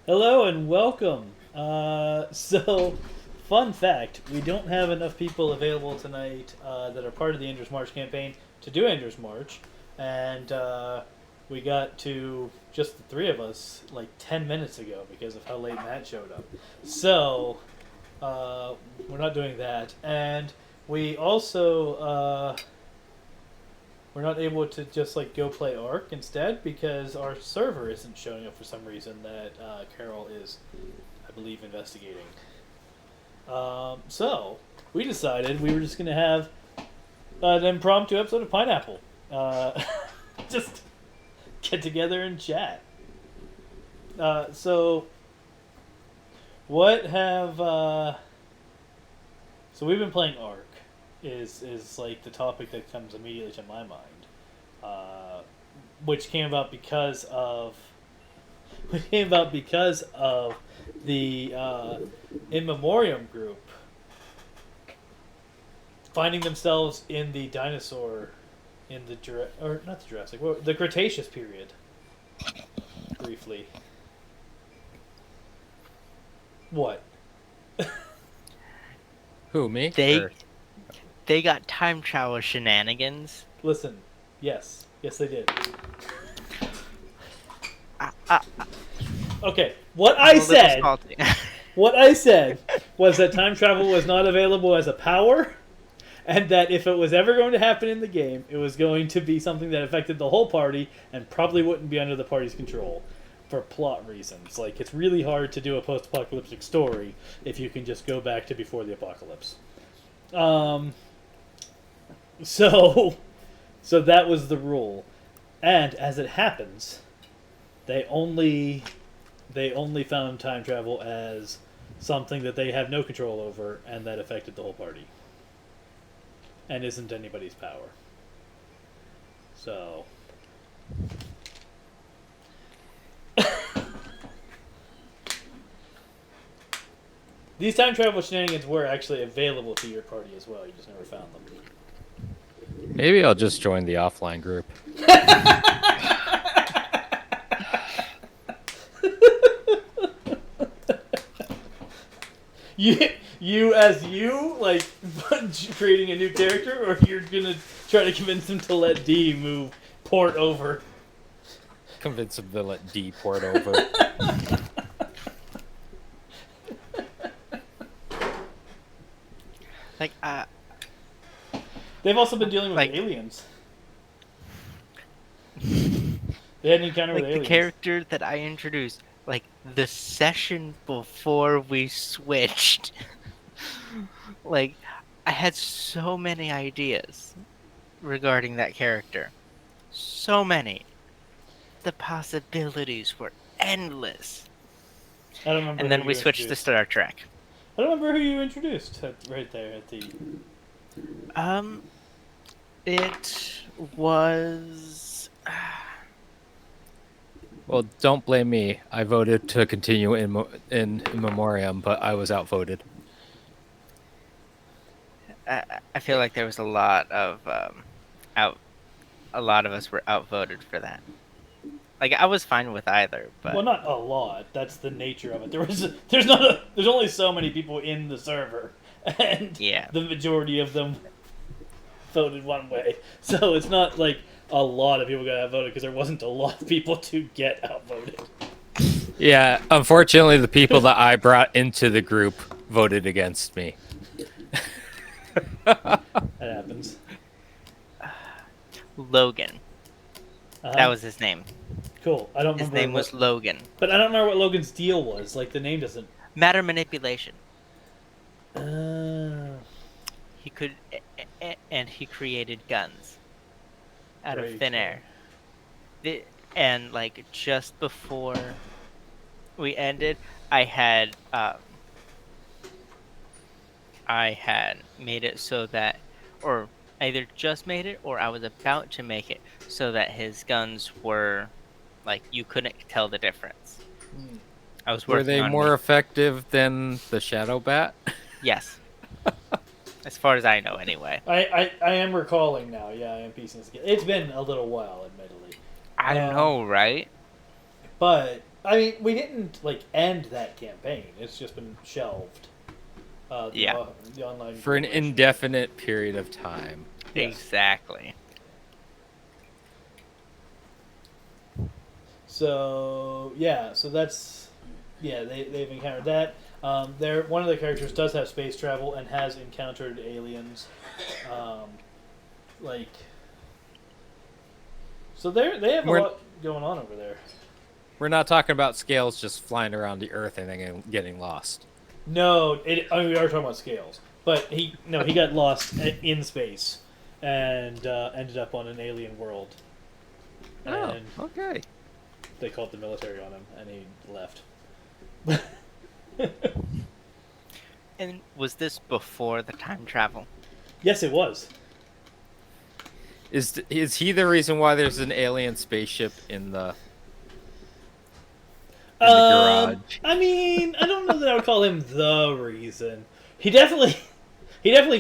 Hello and welcome. Fun fact: we don't have enough people available tonight that are part of the Ender's March campaign to do Ender's March, and we got to just the three of us like 10 minutes ago because of how late Matt showed up. So we're not doing that, and we also we're not able to just like go play Ark instead because our server isn't showing up for some reason that Carol is, I believe, investigating. So we decided we were just going to have an impromptu episode of Pineapple. Just get together and chat. So what have so we've been playing Ark is like the topic that comes immediately to my mind, which came about because of the In Memoriam group finding themselves in the dinosaur in the or not the Jurassic, the Cretaceous period. Briefly, what? Who, me? They Or they got time travel shenanigans. Listen, yes, they did. I'm Okay, what a I little said. salty. What I said was that time travel was not available as a power, and that if it was ever going to happen in the game, it was going to be something that affected the whole party and probably wouldn't be under the party's control for plot reasons. Like, it's really hard to do a post apocalyptic story if you can just go back to before the apocalypse. Um, so, so that was the rule. And as it happens, they only found time travel as something that they have no control over and that affected the whole party and isn't anybody's power. So these time travel shenanigans were actually available to your party as well. You just never found them. maybe I'll just join the offline group. You as you like creating a new character, or you're gonna try to convince them to let D move port over. Convince him to let D port over. like They've also been dealing with like aliens. They had an encounter with like the aliens. character that I introduced, like the session before we switched. Like I had so many ideas regarding that character. So many. The possibilities were endless. I don't remember. And Who then we you switched to introduced. Star Trek. I don't remember who you introduced right there at the. Um it was Well, don't blame me. I voted to continue in memoriam, but I was outvoted. I feel like there was a lot of out. A lot of us were outvoted for that. Like I was fine with either, Well, but not a lot. That's the nature of it. There's only so many people in the server, and yeah, the majority of them voted one way. So it's not like a lot of people got outvoted because there wasn't a lot of people to get outvoted. Yeah, unfortunately, the people that I brought into the group voted against me. That happens. Logan. That was his name. Cool. I don't His remember. name was Logan. But I don't remember what Logan's deal was. Like the name doesn't. Matter manipulation. Uh, He could, and he created guns out Very of thin cool. air. And like just before we ended, I had made it so that, or either just made it, or I was about to make it so that his guns were, like, you couldn't tell the difference. I was Were working they on more ma- effective than the Shadow Bat? Yes, as far as I know, anyway. I am recalling now. Yeah, I am piecing this together. It's been a little while, admittedly. I know, right? But I mean, we didn't like end that campaign. It's just been shelved. Yeah. The online For an version. indefinite period of time. Yes. Exactly. So yeah, so that's they've encountered that. One of the characters does have space travel and has encountered aliens, like so they have a lot going on over there. We're not talking about Scales just flying around the Earth and then getting lost. No, I mean, we are talking about Scales, but he got lost in space and ended up on an alien world. And Okay. they called the military on him, and he left. And was this before the time travel? Yes, it was. Is he the reason why there's an alien spaceship in the garage? I mean, I don't know that I would call him the reason. He definitely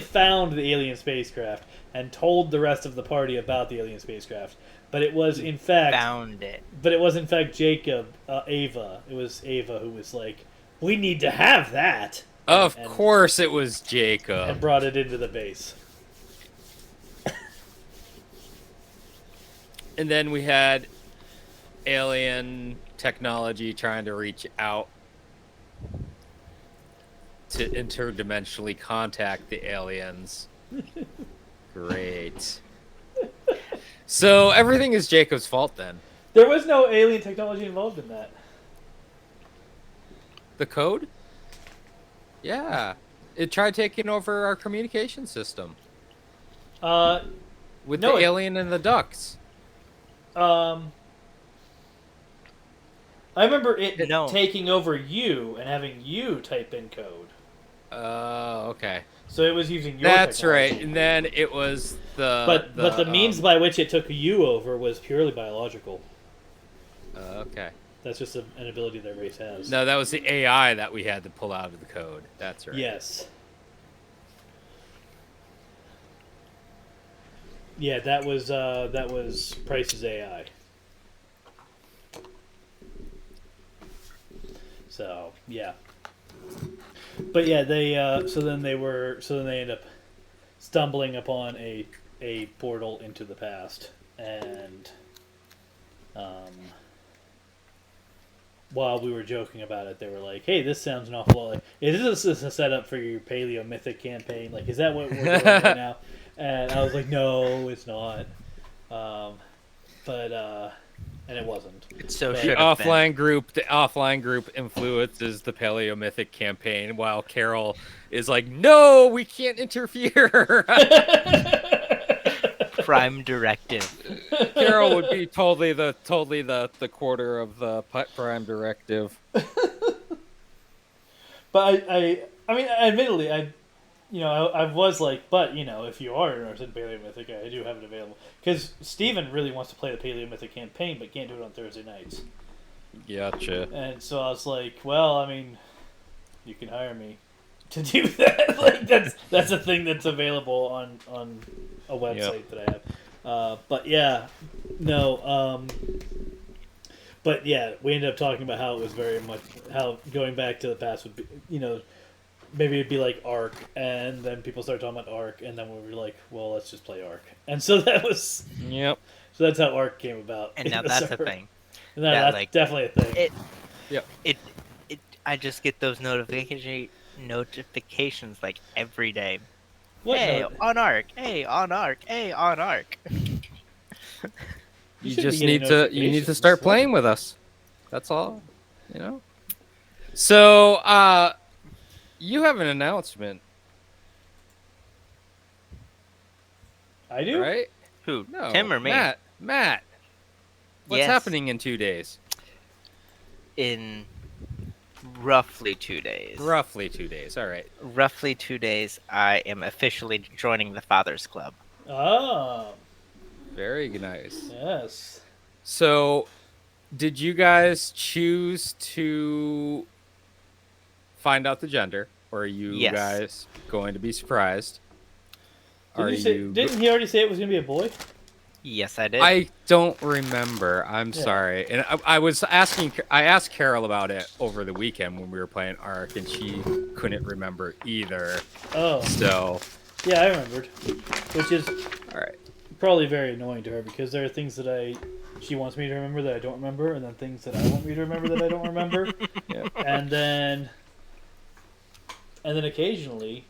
found the alien spacecraft and told the rest of the party about the alien spacecraft. But it was in fact Found it. But it was in fact Ava. It was Ava who was like, "We need to have that." Of course, it was And Jacob. brought it into the base. And then we had alien technology trying to reach out to interdimensionally contact the aliens. Great. So everything is Jacob's fault then. There was no alien technology involved in that. The code? Yeah. It tried taking over our communication system with No, the alien and the ducks. I remember it No. taking over you and having you type in code. Okay. So it was using your That's technology. right. And then it was But the means by which it took you over was purely biological. Okay. That's just an ability their race has. No, that was the AI that we had to pull out of the code. That's right. Yes. Yeah, that was Price's AI. So yeah. But yeah, they so then they end up stumbling upon a portal into the past, and while we were joking about it, they were like, "Hey, this sounds an awful lot like is this a setup for your Paleo Mythic campaign? Like, is that what we're doing right now?" And I was like, "No, it's not." And it wasn't. It so But- should The have been. offline group influences the Paleo Mythic campaign, while Carol is like, "No, we can't interfere." Prime directive. Carol would be totally the quarter of the Prime Directive. But I mean, admittedly, I was like, but if you are interested in Paleo Mythic, I do have it available because Steven really wants to play the Paleo Mythic campaign, but can't do it on Thursday nights. Gotcha. And so I was like, well, I mean, you can hire me to do that. Like that's a thing that's available on a website that I have. But yeah, no. But yeah, we ended up talking about how it was very much how going back to the past would be, maybe it'd be like Ark, and then people started talking about Ark, and then we were like, well, let's just play Ark, and so that was Yep. so that's how Ark came about. And in now the that's a server. thing. And that, that's like, definitely a thing. I just get those notifications like every day. What Hey, note? on Arc. Hey, on Arc. Hey, on Arc. You should be just getting need to notifications. start playing with us. That's all. So, you have an announcement, I do. right? Who? No, Tim or me? Matt. What's Yes. happening in 2 days? In roughly 2 days. Roughly 2 days. All right. Roughly 2 days, I am officially joining the Fathers Club. Oh, Very nice. yes. So, did you guys choose to find out the gender, or are you Yes. guys going to be surprised? Didn't he already say it was going to be a boy? Yes, I did. I don't remember. I'm Yeah. sorry. And I asked Carol about it over the weekend when we were playing Ark, and she couldn't remember either. Oh, So, yeah, I remembered. Which is all right. probably very annoying to her because there are things that she wants me to remember that I don't remember, and then things that I want me to remember that I don't remember, Yeah. and then occasionally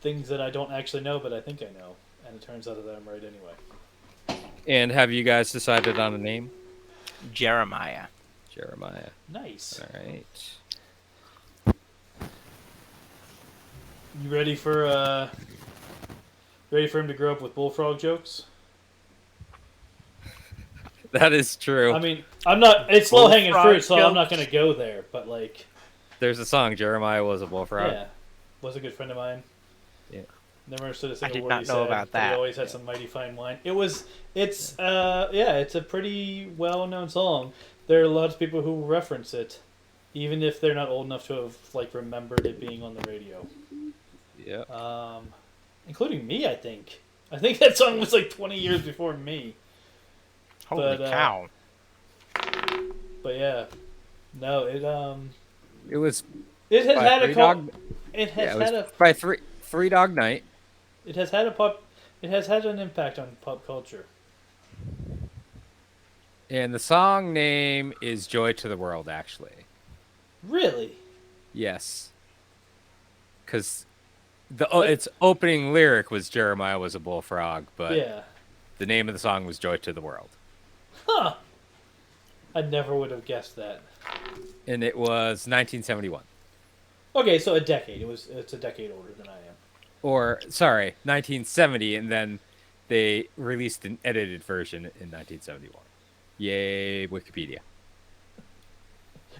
things that I don't actually know but I think I know, and it turns out that I'm right anyway. And have you guys decided on a name? Jeremiah. Jeremiah. Nice. All right. You ready for him to grow up with bullfrog jokes? That is true. I mean, I'm not. It's low hanging Bullfrog fruit, so I'm not jokes? gonna go there. But like, There's a song, Jeremiah was a bullfrog. yeah, was a good friend of mine. Yeah. Never understood a single did word not he know said, about but he that. always had some mighty fine wine. It's a pretty well known song. There are lots of people who reference it, even if they're not old enough to have like remembered it being on the radio. Yeah. Including me, I think. I think that song was like 20 years before me. Holy But, cow. But yeah, no, It was it has by had a Three cult. Dog. It has Yeah, it had was a. by Three Dog Night. It has had a pop. It has had an impact on pop culture. And the song name is Joy to the World, actually. Really? Yes. Because its opening lyric was Jeremiah was a bullfrog, but Yeah. the name of the song was Joy to the World. Huh. I never would have guessed that. And it was 1971. Okay, so a decade. It's a decade older than I am. Or, sorry, 1970, and then they released an edited version in 1971. Yay, Wikipedia.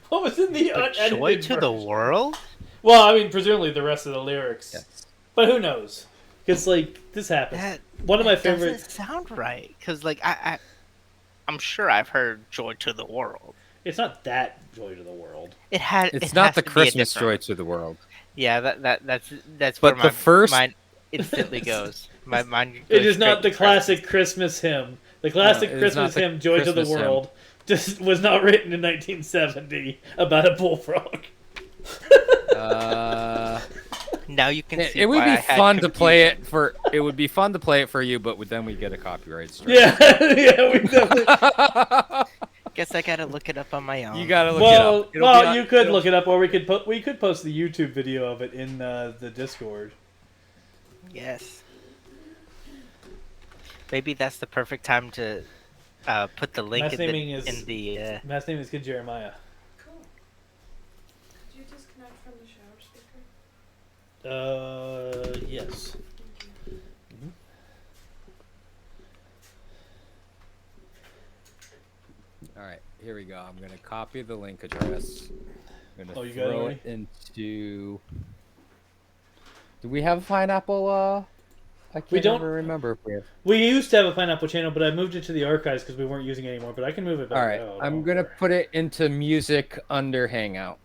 What was in the But unedited Joy to the version? World? Well, I mean, presumably the rest of the lyrics. Yes. But who knows? Because like this happens. One of my favorite. Doesn't sound right. Because, like, I'm sure I've heard Joy to the World. It's not that Joy to the World. It's not the Christmas Joy to the World. Yeah, that's But where the first- mind instantly goes. My mind goes It is straight not the to classic Christmas hymn. The classic it is Christmas not the hymn, Joy to the Christmas hymn. World, just was not written in 1970 about a bullfrog. Now you can see It would why be I had fun to play confusion. it for. It would be fun to play it for you, but then we get a copyright strike. Yeah, yeah, we definitely. Guess I gotta look it up on my own. You gotta look Well, it up. you could look it up, or we could post the YouTube video of it in the Discord. Yes. Maybe that's the perfect time to put the link Mass naming in is- the. Mass name is Kid Jeremiah. Cool. Could you disconnect from the shower speaker? Yes. Thank you. All right, here we go. I'm gonna copy the link address. I'm gonna Oh, you got it throw already? it into. Do we have a pineapple? I can't don't- ever remember if we have. We used to have a Pineapple channel, but I moved it to the archives because we weren't using it anymore. But I can move it back. All right, Oh, I'm don't gonna worry. put it into music under Hangout.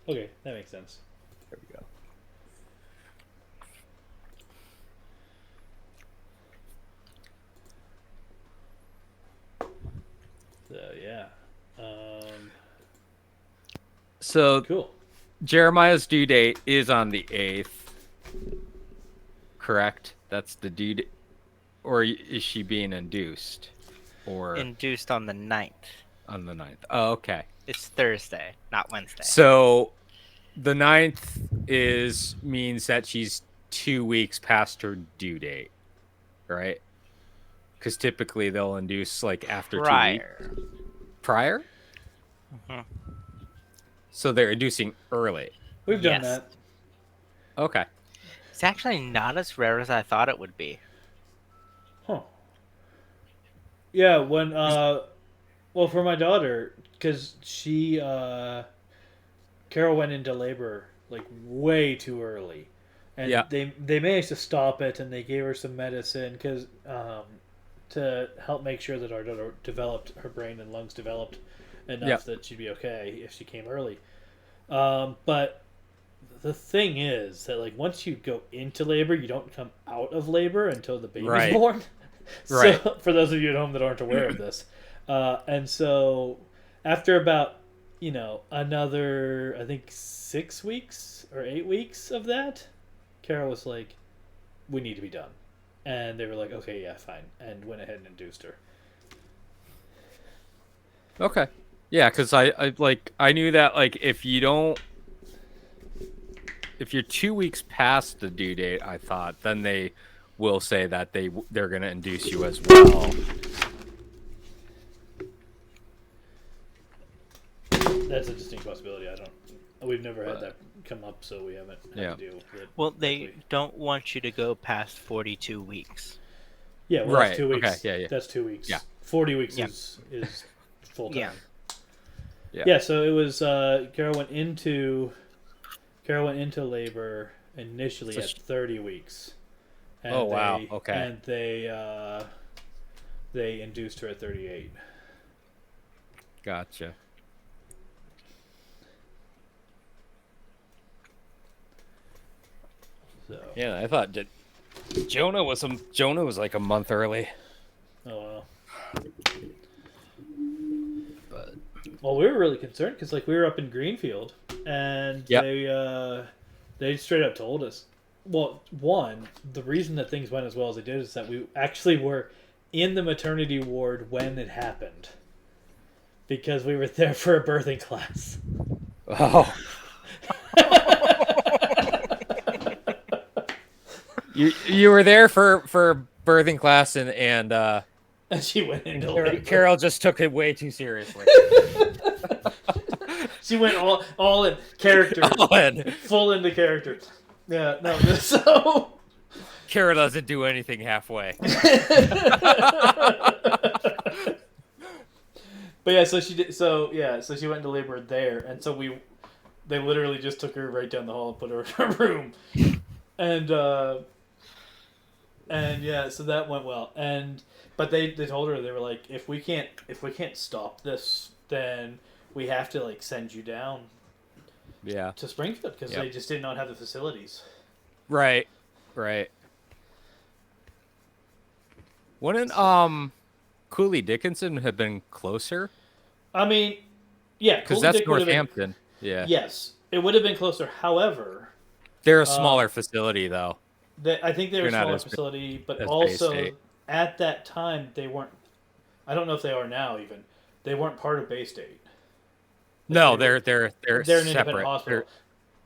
Okay, that makes sense. There we go. So yeah. So Cool. Jeremiah's due date is on the 8th. Correct? That's the due date. Or is she being induced? Or Induced on the 9th. on the 9th? Oh, okay. It's Thursday, not Wednesday. So the 9th means that she's 2 weeks past her due date, right? Because typically they'll induce like after 2 weeks. Prior. Prior? Mhm. So they're inducing early. We've done Yes. that. Okay. It's actually not as rare as I thought it would be. Huh. Yeah, when well, for my daughter, because she Carol went into labor like way too early, and Yeah. they managed to stop it, and they gave her some medicine because to help make sure that our daughter developed, her brain and lungs developed enough Yeah. that she'd be okay if she came early. But the thing is that like once you go into labor, you don't come out of labor until the baby's Right. born. Right. So, for those of you at home that aren't aware of this, and so after about another I think 6 weeks or 8 weeks of that, Carol was like, "We need to be done," and they were like, "Okay, yeah, fine," and went ahead and induced her. Okay. Yeah, because I knew that like if you're 2 weeks past the due date, I thought then they will say that they're gonna induce you as well. That's a distinct possibility. We've never had that come up, so we haven't had to deal with it. Well, they don't want you to go past 42 weeks. Yeah, well, Right. that's 2 weeks. Okay. Yeah. That's 2 weeks. Yeah. 40 weeks is full time. Yeah. Yeah. So it was Carol went into labor initially at 30 weeks. And Oh, wow. Okay. And they induced her at 38. Gotcha. So Yeah, I thought Jonah was like a month early. oh well. But Well, we were really concerned because we were up in Greenfield and they straight up told us. Well, one, the reason that things went as well as they did is that we actually were in the maternity ward when it happened because we were there for a birthing class. oh, you were there for birthing class and And she went into labor. Carol just took it way too seriously. She went all in character, full into character. Yeah, no. So Carol doesn't do anything halfway. But yeah, so she did. So she went into labor there, and so they literally just took her right down the hall and put her in her room, and yeah, so that went well. But they told her, they were like, if we can't stop this, then we have to send you down to Springfield because they just did not have the facilities. Right. Wouldn't Cooley Dickinson have been closer? I mean, yeah, because that's Northampton. Yeah. Yes, it would have been closer. However, they're a smaller facility though. I think they're a smaller facility, but also Bay-State. At that time they weren't. I don't know if they are now. Even they weren't part of Bay-State. No, they're an separate. independent hospital.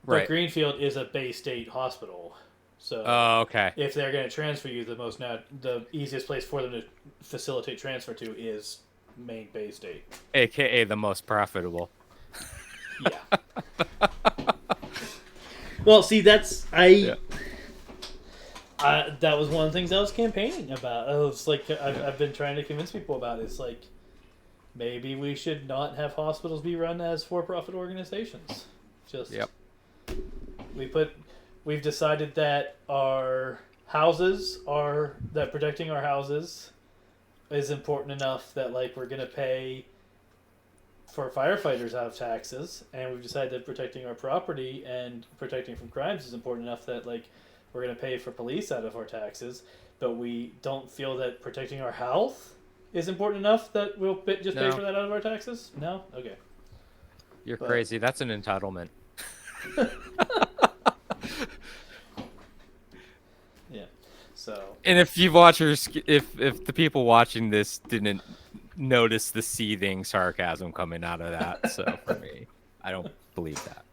Right. But Greenfield is a Bay-State hospital, so okay. if they're going to transfer you, the easiest place for them to facilitate transfer to is main Bay-State, AKA the most profitable. Yeah. Well, see, that's that was one of the things I was campaigning about. I was I've been trying to convince people about. It's maybe we should not have hospitals be run as for-profit organizations. Just we've decided that protecting our houses is important enough that we're gonna pay for firefighters out of taxes, and we've decided that protecting our property and protecting from crimes is important enough that we're going to pay for police out of our taxes, but we don't feel that protecting our health is important enough that we'll just pay for that out of our taxes? No? Okay. You're crazy. That's an entitlement. Yeah. So. And if you watchers, if the people watching this didn't notice the seething sarcasm coming out of that, so for me, I don't believe that.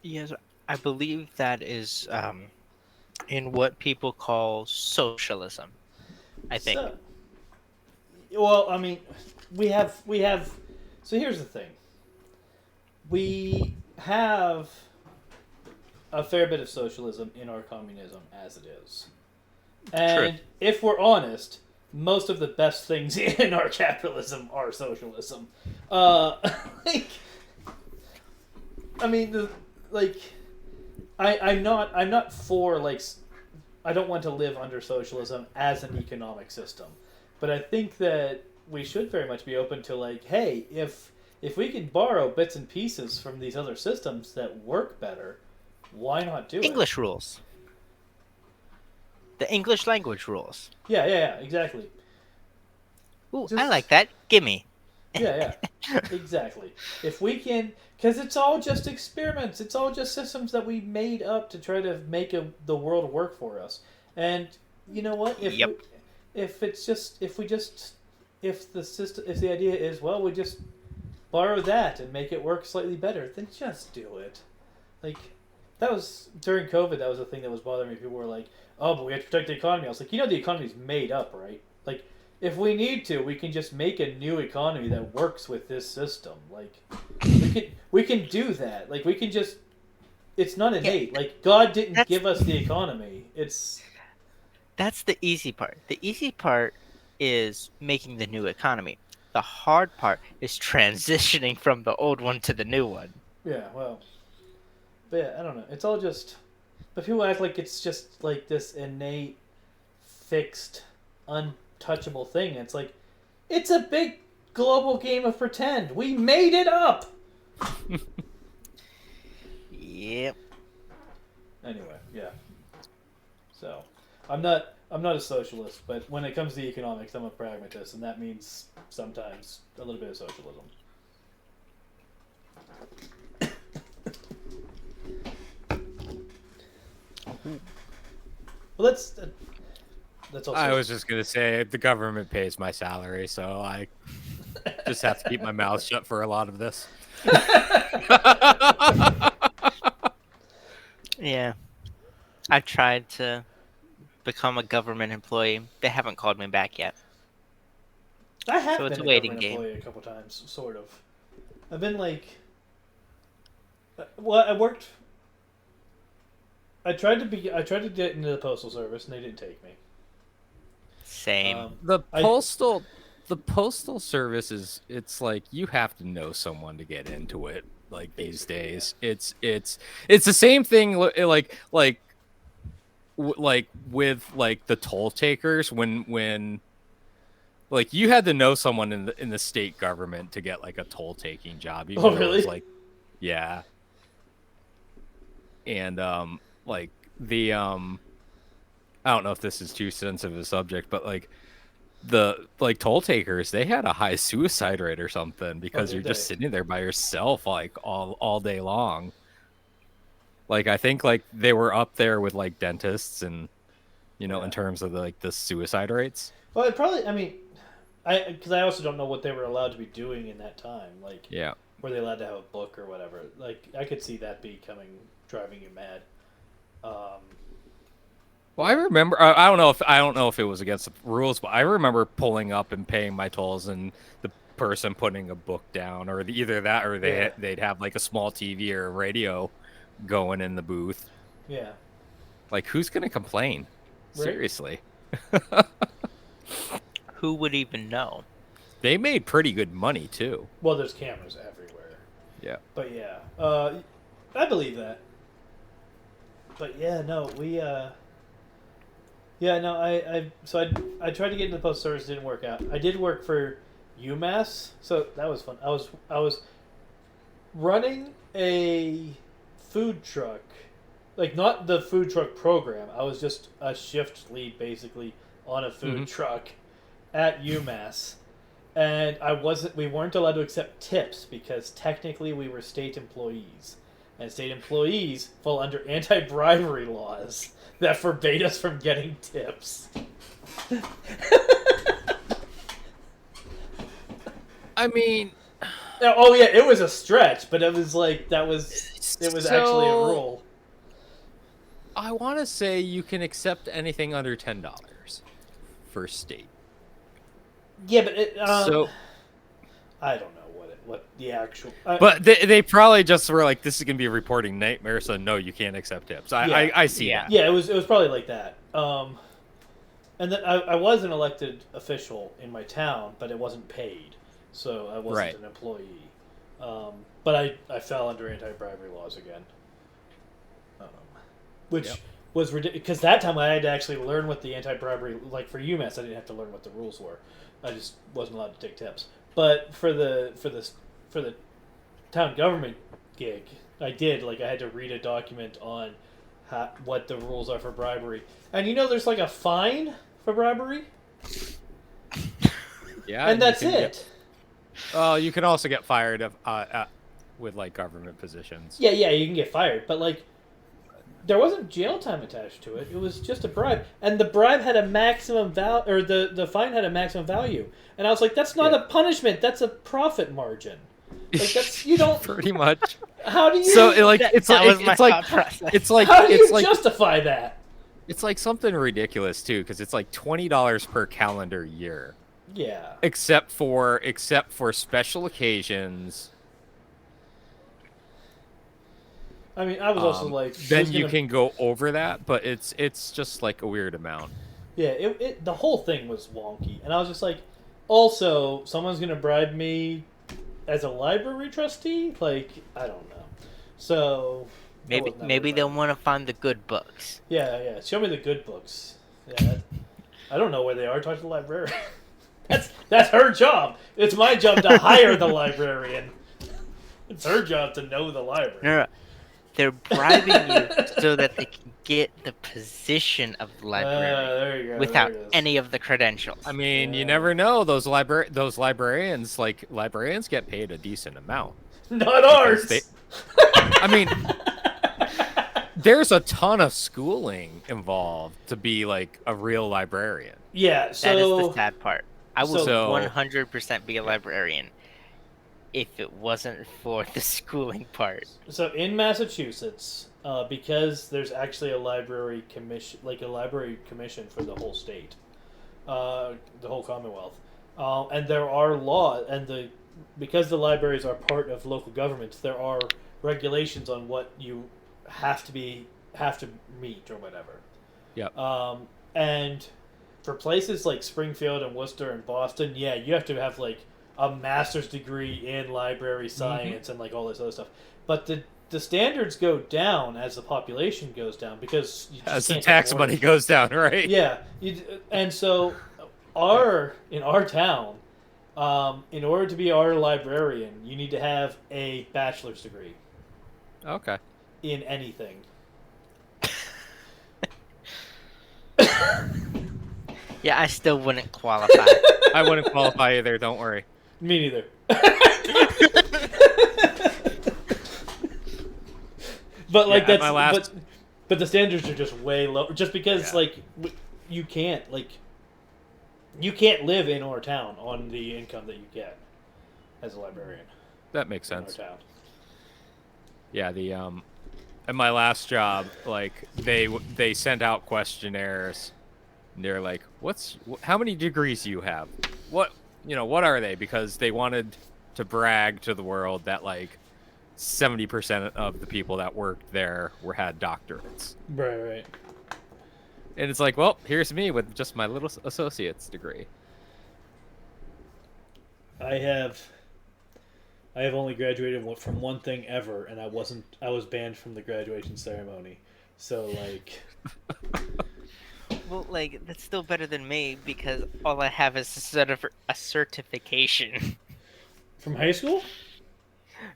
Yes, I believe that is in what people call socialism. I think. Well, I mean, we have. So here's the thing. We have a fair bit of socialism in our communism as it is, and if we're honest, most of the best things in our capitalism are socialism. I'm not for I don't want to live under socialism as an economic system, but I think that we should very much be open to hey, if we can borrow bits and pieces from these other systems that work better, why not do it? English rules. The English language rules. Yeah, exactly. Ooh, I Just- like that. Gimme. Yeah, exactly. If we can, because it's all just experiments. It's all just systems that we made up to try to make the world work for us. And you know what? Yep. If the idea is, well, we just borrow that and make it work slightly better, then just do it. Like, that was during COVID. That was the thing that was bothering me. People were like, "Oh, but we have to protect the economy." I was like, the economy's made up, right? Like, if we need to, we can just make a new economy that works with this system. Like, we can do that. Like, we can just. It's not innate. Like, God didn't give us the economy. That's the easy part. The easy part is making the new economy. The hard part is transitioning from the old one to the new one. Yeah, well. But yeah, I don't know. It's all just. But people act like it's just like this innate, fixed, untouchable thing. It's like, it's a big global game of pretend. We made it up! Yep. Anyway, yeah. So, I'm not a socialist, but when it comes to economics, I'm a pragmatist, and that means sometimes a little bit of socialism. Well, that's also. I was just gonna say the government pays my salary, so I just have to keep my mouth shut for a lot of this. Yeah. I've tried to become a government employee. They haven't called me back yet. I have So it's been a a waiting government game. employee a couple times, sort of. I've been like, well, I tried to get into the postal service, and they didn't take me. Same. The postal service it's like you have to know someone to get into it. Like these days, it's the same thing. Like with like the toll takers when like you had to know someone in the state government to get like a toll taking job. Even Oh, though really? It was like, yeah. And like the I don't know if this is too sensitive a subject, but like the like toll takers, they had a high suicide rate or something because did you're just they? sitting there by yourself like all day long. Like I think like they were up there with like dentists and Yeah. in terms of like the suicide rates. Well, it probably. I mean, because I also don't know what they were allowed to be doing in that time. Like, Yeah. were they allowed to have a book or whatever? Like, I could see that driving you mad. Well, I remember. I don't know if it was against the rules, but I remember pulling up and paying my tolls, and the person putting a book down, or either that, or they'd have like a small TV or a radio going in the booth. Yeah. Like, who's gonna complain? Right. Seriously. Who would even know? They made pretty good money too. Well, there's cameras everywhere. Yeah. But yeah, I believe that. But yeah, no, yeah, no, I tried to get into the post service, didn't work out. I did work for UMass, so that was fun. I was running a food truck, like not the food truck program. I was just a shift lead basically on a food truck at UMass. And we weren't allowed to accept tips because technically we were state employees. And state employees fall under anti-bribery laws that forbade us from getting tips. I mean, Oh yeah, it was a stretch, but it was like it was actually a rule. I want to say you can accept anything under $10 for state. Yeah, but So I don't know what the actual. but they probably just were like, this is gonna be a reporting nightmare, so no, you can't accept tips. I see that. Yeah, it was probably like that. And then I was an elected official in my town, but it wasn't paid, so I wasn't an employee. But I fell under anti-bribery laws again, which was ridiculous because that time I had to actually learn what the anti-bribery, like for UMass, I didn't have to learn what the rules were. I just wasn't allowed to take tips. But for the town government gig, I did. Like I had to read a document on what the rules are for bribery. And there's like a fine for bribery. Yeah, And that's it. You can also get fired with like government positions. Yeah, you can get fired, but like there wasn't jail time attached to it. It was just a bribe, and the bribe had a maximum value, or the fine had a maximum value. And I was like, that's not a punishment. That's a profit margin. Like that's you don't pretty much. How do you? So it's like how do you justify that? It's like something ridiculous too, because it's like $20 per calendar year. Yeah. Except for special occasions. I mean, I was also like. Then you can go over that, but it's just like a weird amount. Yeah, the whole thing was wonky, and I was just like, also, someone's gonna bribe me as a library trustee? Like, I don't know. So maybe they'll want to find the good books. Yeah. Show me the good books. Yeah. I don't know where they are. Talk to the librarian. That's her job. It's my job to hire the librarian. It's her job to know the library. No. They're bribing you so that they can get the position of librarian there you go, without any of the credentials. I mean, you never know. Those librarians, librarians get paid a decent amount. Not ours. I mean, there's a ton of schooling involved to be like a real librarian. Yeah, so that is the sad part. I would 100% be a librarian if it wasn't for the schooling part. So in Massachusetts, because there's actually a library commission, for the whole state, the whole Commonwealth, and there are laws, and because the libraries are part of local governments, there are regulations on what you have to meet or whatever. Yep. And for places like Springfield and Worcester and Boston, yeah, you have to have like a master's degree in library science and like all this other stuff. But the standards go down as the population goes down because as the tax money goes down, right? Yeah, and so in our town, in order to be our librarian, you need to have a bachelor's degree. Okay. In anything. Yeah, I still wouldn't qualify. I wouldn't qualify either, don't worry. Me neither. But like but the standards are just way low just because you can't live in our town on the income that you get as a librarian. That makes sense. In our town. Yeah, at my last job, like they sent out questionnaires. And they're like, how many degrees do you have? What are they? Because they wanted to brag to the world that like 70% of the people that worked there had doctorates. Right. And it's like, well, here's me with just my little associate's degree. I have only graduated from one thing ever, and I was banned from the graduation ceremony. So like well, like that's still better than me because all I have is a certification. From high school?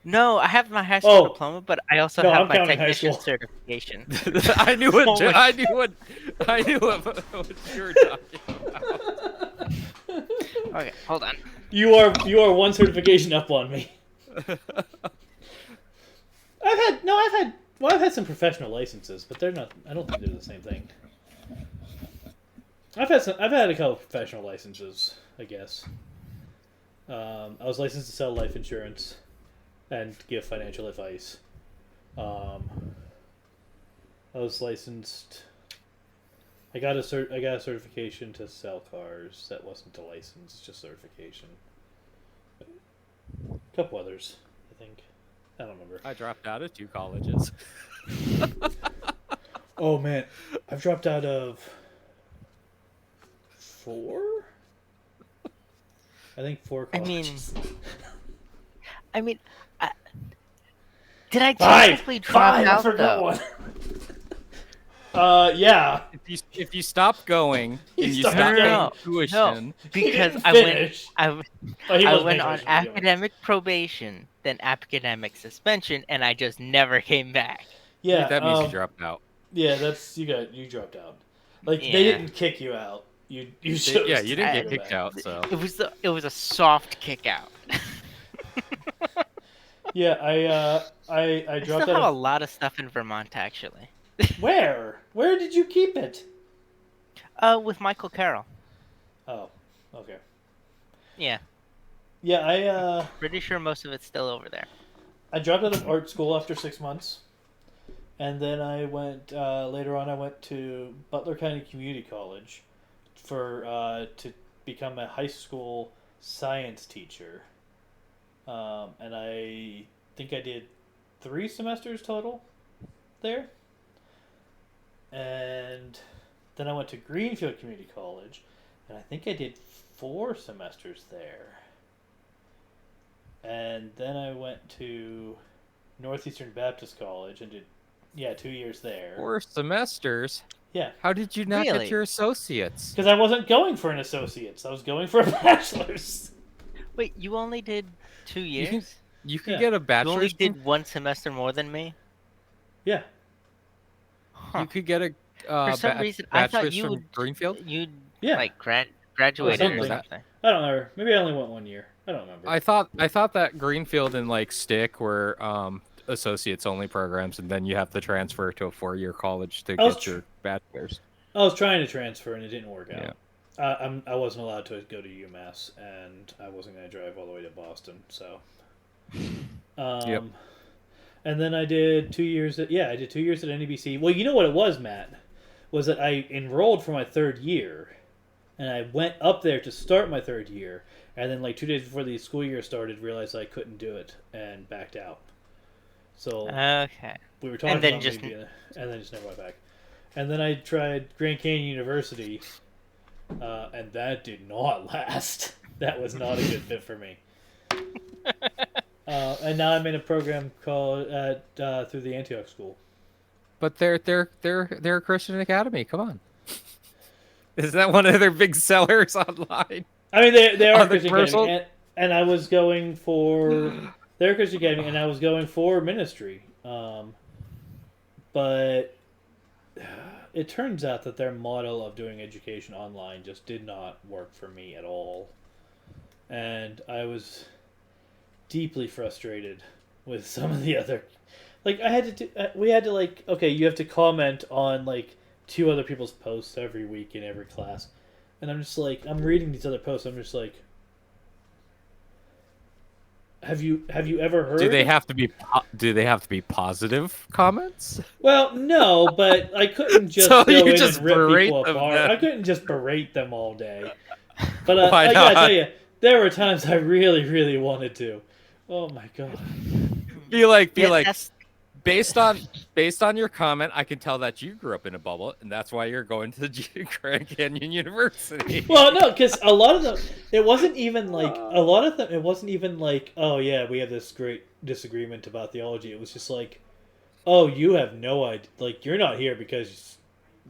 No, I have my high school diploma, but I also have my technician certification. I knew what you were talking about. Okay, hold on. You are one certification up on me. I've had some professional licenses, but they're not. I don't think they're the same thing. I've had a couple of professional licenses, I guess. I was licensed to sell life insurance and give financial advice. I was licensed. I got a certification to sell cars. That wasn't a license, just certification. A couple others, I think. I don't remember. I dropped out of 2 colleges. Oh man, I've dropped out of 4. I think 4 colleges. I mean, did I technically drop out though? Yeah. If you stop going and you stop getting tuition, because I went on academic probation, then academic suspension, and I just never came back. Yeah, that means you dropped out. Yeah, you dropped out. Like Yeah. they didn't kick you out. You chose Yeah, to you didn't go get kicked back. out, so. It was a soft kick out. Yeah, I I dropped still out have a of lot of stuff in Vermont actually. where? Where did you keep it? With Michael Carroll. Oh, okay. Yeah, Yeah, I pretty sure most of it's still over there. I dropped out of art school after 6 months, and then I went later on. I went to Butler County Community College to become a high school science teacher, and I think I did 3 semesters total there, and then I went to Greenfield Community College, and I think I did 4 semesters there. And then I went to Northeastern Baptist College and did, 2 years there. 4 semesters? Yeah. How did you not Really? get your associates? Because I wasn't going for an associate's. I was going for a bachelor's. Wait, you only did 2 You can- years? You could Yeah. get a You only bachelor's. did 1 semester more than me? Yeah. Huh. You could get a For some reason, I thought bachelor's you from would. Greenfield. You'd Yeah. like graduated or something. something. I don't remember. Maybe I only went 1 year. I don't remember. I thought that Greenfield and like Stick were associates only programs, and then you have to transfer to a 4-year college to was get your bachelor's. I was trying to transfer and it didn't work out. Yeah. I wasn't allowed to go to UMass, and I wasn't going to drive all the way to Boston. So. Yep. And then I did 2 years at NEBC. Well, you know what it was, Matt, was that I enrolled for my 3rd year, and I went up there to start my 3rd year, and then like 2 days before the school year started, realized I couldn't do it and backed out. So Okay. we were talking And then about just- maybe, and then just never went back. And then I tried Grand Canyon University, and that did not last. That was not a good fit for me. And now I'm in a program called through the Antioch School. But they're a Christian academy. Come on. Is that one of their big sellers online? I mean, they are On the Christian commercial? Academy, and I was going for they're Christian Academy, and I was going for ministry. But it turns out that their model of doing education online just did not work for me at all, and I was deeply frustrated with some of the other. Like I had to do, we had to like okay, you have to comment on like 2 other people's posts every week in every class. And I'm just like, I'm reading these other posts. I'm just like, have you ever heard? Do they have to be positive comments? Well, no, but I couldn't just So go you in just and rip berate people them apart. then. I couldn't just berate them all day. But Why I gotta not? tell you, there were times I really, really wanted to. Oh my god. Be like, that's- based on your comment, I can tell that you grew up in a bubble, and that's why you're going to the Grand Canyon University. Well, no, because a lot of them, it wasn't even like a lot of them. It wasn't even like, oh yeah, we have this great disagreement about theology. It was just like, oh, you have no idea. Like you're not here because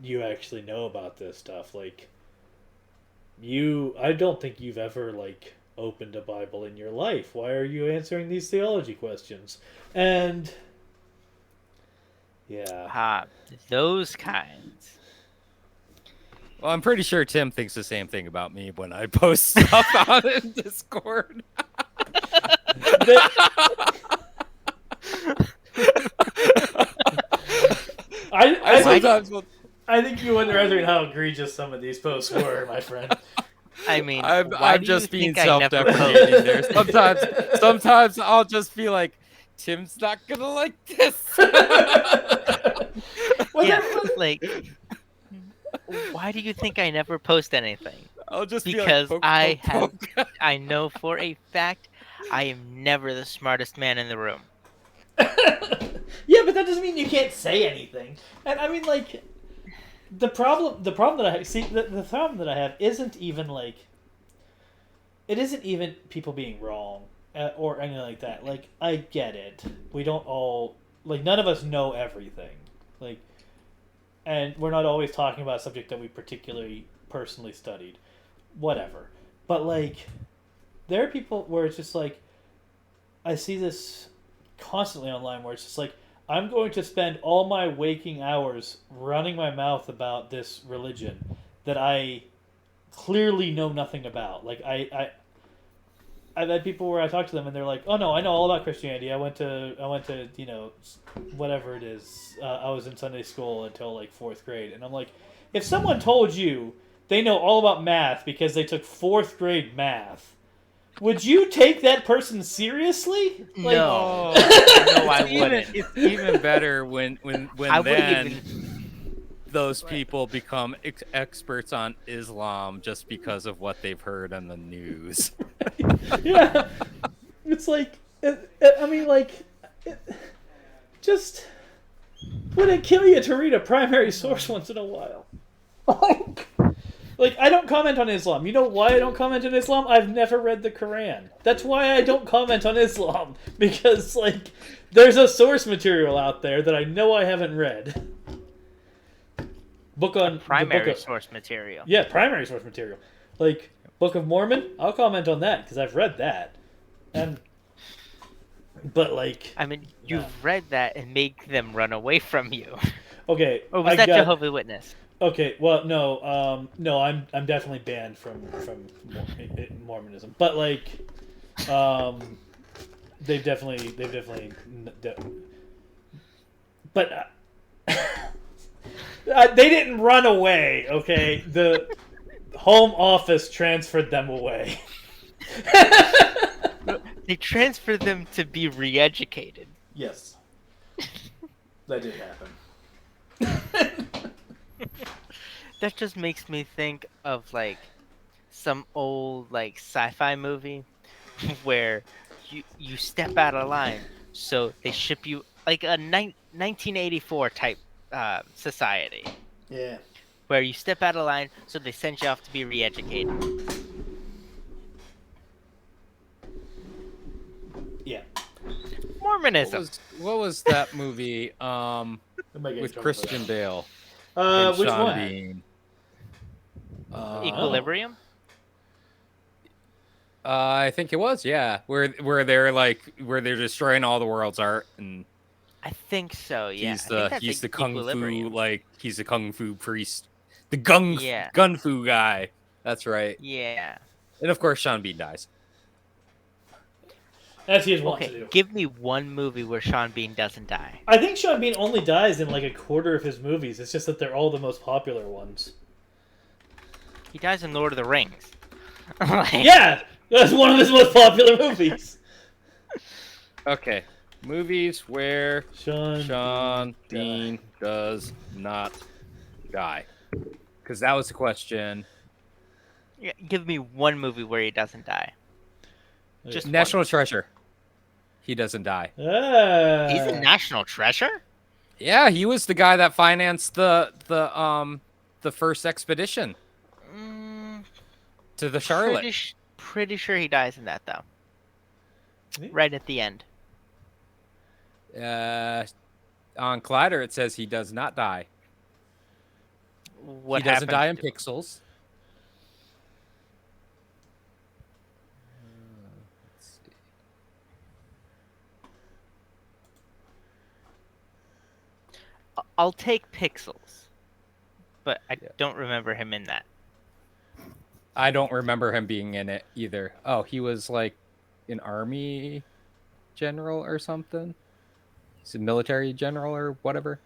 you actually know about this stuff. Like I don't think you've ever like opened a Bible in your life. Why are you answering these theology questions? And yeah. Those kinds. Well, I'm pretty sure Tim thinks the same thing about me when I post stuff on in Discord. I think you underestimate how egregious some of these posts were, my friend. I mean, I'm just being self-deprecating there. Sometimes I'll just be like, Tim's not gonna like this. Yeah, like, why do you think I never post anything? I'll just Because be like, I poke. I know for a fact I am never the smartest man in the room. Yeah, but that doesn't mean you can't say anything. And I mean, like, the problem that I see, the problem that I have isn't even like, it isn't even people being wrong or anything like that. Like, I get it. We don't all, like, none of us know everything. Like, and we're not always talking about a subject that we particularly personally studied. Whatever. But, like, there are people where it's just like, I see this constantly online where it's just like, I'm going to spend all my waking hours running my mouth about this religion that I clearly know nothing about. Like I've had people where I talk to them and they're like, "Oh no, I know all about Christianity. I went to whatever it is. I was in Sunday school until like 4th grade." And I'm like, if someone told you they know all about math because they took 4th grade math, would you take that person seriously? Like, No, no, I wouldn't. It's even better when I wouldn't then even. those people become experts on Islam just because of what they've heard on the news. yeah, it's like, I mean, like, just would it kill you to read a primary source once in a while? Like, I don't comment on Islam. You know why I don't comment on Islam? I've never read the Quran. That's why I don't comment on Islam. Because, like, there's a source material out there that I know I haven't read. Primary source material. Yeah, primary source material. Like, Book of Mormon, I'll comment on that, because I've read that. But, like... I mean, you've read that and make them run away from you. Okay. Or was that Jehovah's Witness? Okay, well, no, I'm definitely banned from Mormonism, but like, they've definitely, but they didn't run away. Okay, the Home Office transferred them away. They transferred them to be re-educated. Yes, that did happen. That just makes me think of like some old like sci-fi movie where you step out of line, so they ship you like a 1984 type society. Yeah. Where you step out of line, so they send you off to be re-educated. Yeah. Mormonism. What was that movie with Christian Bale? Which Sean one? Bean? Equilibrium. I think it was, yeah. Where they're destroying all the world's art, and I think so. Yeah. he's the kung Equilibrium. fu he's the kung fu priest, the gun fu guy. That's right. Yeah. And of course, Sean Bean dies. As he is wont to do. Give me one movie where Sean Bean doesn't die. I think Sean Bean only dies in like a quarter of his movies. It's just that they're all the most popular ones. He dies in Lord of the Rings. Yeah, that's one of his most popular movies. Okay, movies where Sean Bean does not die. Because that was the question. Yeah, give me one movie where he doesn't die. Just National Treasure. He doesn't die. He's a national treasure? Yeah, he was the guy that financed the first expedition to the Charlotte. Pretty sure he dies in that though. Yeah. Right at the end. On Collider, it says he does not die. What he doesn't die in to... Pixels. Let's see. I'll take Pixels, but I don't remember him in that. I don't remember him being in it either. Oh, he was like an army general or something. He's a military general or whatever.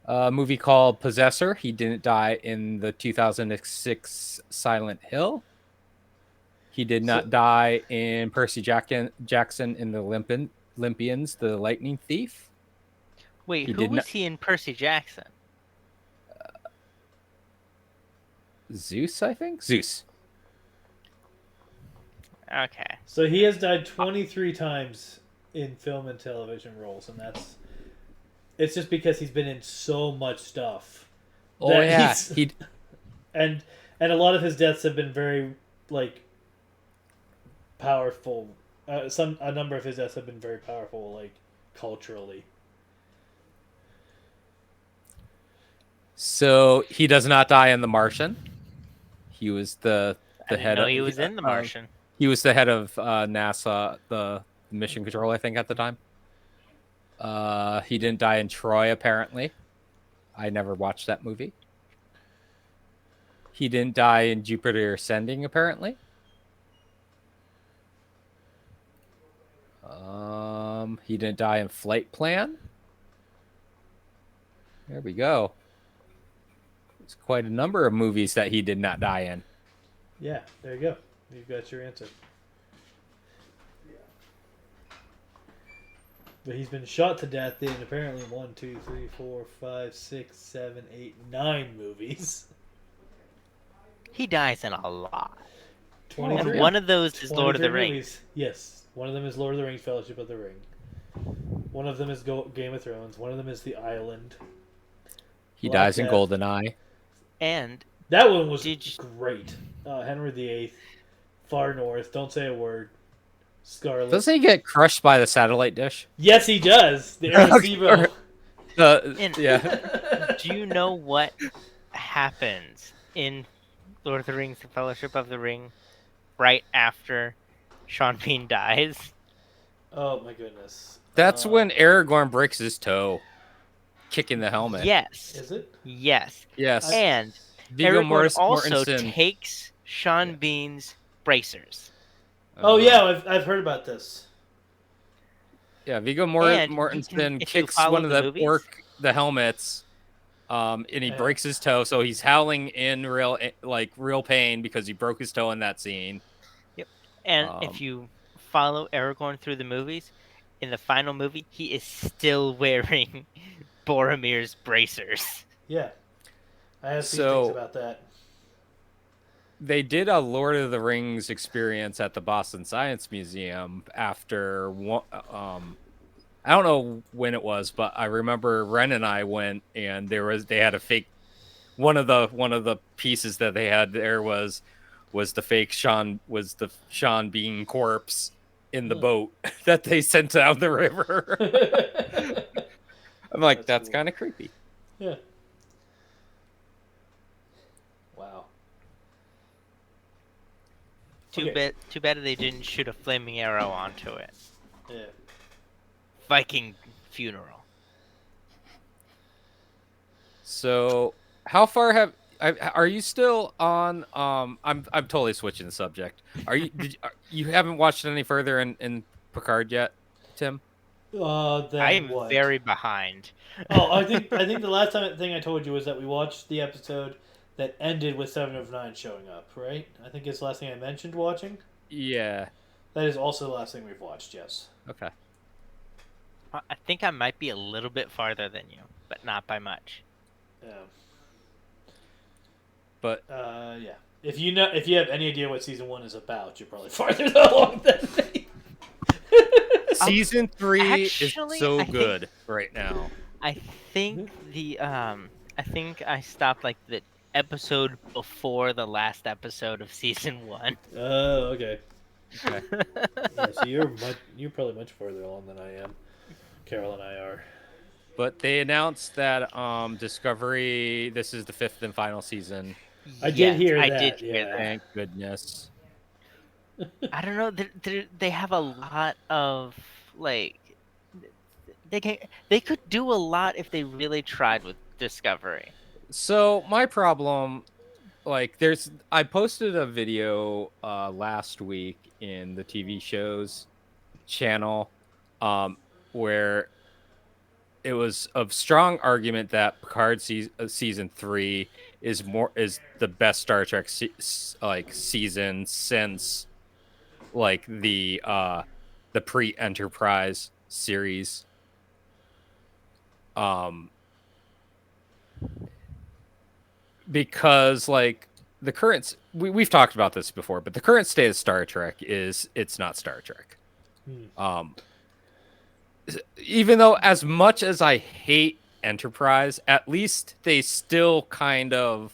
A movie called Possessor. He didn't die in the 2006 Silent Hill. He did not die in Percy Jackson in the Olympians, the Lightning Thief. Wait, who was he in Percy Jackson? Zeus, I think? Zeus. Okay. So he has died 23 times in film and television roles, and it's just because he's been in so much stuff. Oh yeah, and a lot of his deaths have been very like powerful. A number of his deaths have been very powerful, like culturally. So he does not die in The Martian. He was the head of. He was in The Martian. He was the head of NASA, the mission control, I think, at the time. He didn't die in Troy, apparently. I never watched that movie. He didn't die in Jupiter Ascending, apparently. He didn't die in Flight Plan. There we go. It's quite a number of movies that he did not die in. Yeah, there you go. You've got your answer. But he's been shot to death in apparently 1, 2, 3, 4, 5, 6, 7, 8, 9 movies. He dies in a lot. 23. And one of those is Lord of the 23 Rings. movies. Yes. One of them is Lord of the Rings, Fellowship of the Ring. One of them is Game of Thrones. One of them is The Island. He Black dies in Death. GoldenEye. And That one was Did you- great. Henry VIII, Far North, Don't Say a Word, Scarlet. Doesn't he get crushed by the satellite dish? Yes, he does. The Arecibo. And- Yeah. do you know what happens in Lord of the Rings: The Fellowship of the Ring right after Sean Bean dies? Oh my goodness. That's when Aragorn breaks his toe, kicking the helmet. Yes. Is it? Yes. Yes. And Viggo Aragorn also Mortensen. takes Sean Bean's bracers. Oh yeah, I've heard about this. Yeah, Viggo And you Mortensen can- if you kicks follow one of the the movies- the helmets, and he Yeah. breaks his toe. So he's howling in real pain because he broke his toe in that scene. And Um, if you follow Aragorn through the movies, in the final movie, he is still wearing Boromir's bracers. Yeah. I have seen So- things about that. They did a Lord of the Rings experience at the Boston Science Museum after one. I don't know when it was, but I remember Ren and I went, and they had a fake. One of the pieces that they had there was the fake Sean Bean corpse in the Hmm. boat that they sent down the river. I'm like, That's that's cool. kind of creepy. Yeah. Wow. Too Okay. bad they didn't shoot a flaming arrow onto it. Yeah. Viking funeral. So, how far are you still on? I'm totally switching the subject. Are you? You haven't watched any further in Picard yet, Tim? Then I am what? very behind. Oh, I think the last thing I told you was that we watched the episode that ended with 7 of 9 showing up, right? I think it's the last thing I mentioned watching. Yeah. That is also the last thing we've watched, yes. Okay. I think I might be a little bit farther than you, but not by much. But Yeah. If you have any idea what season 1 is about, you're probably farther along than me. season 3 actually, is so I think- good right now. I think I think I stopped like the episode before the last episode of season 1. Oh, okay. Okay. Yeah, so you're probably much farther along than I am. Carol and I are. But they announced that Discovery, this is the 5th and final season. I did hear I that, did hear yeah. that. Thank goodness. I don't know. They have a lot of like. They could do a lot if they really tried with Discovery. So my problem, like, I posted a video last week in the TV shows channel, where it was a strong argument that Picard season 3 is the best Star Trek season since like the pre-Enterprise series. Because like the current we've talked about this before, but the current state of Star Trek is it's not Star Trek. Even though as much as I hate Enterprise, at least they still kind of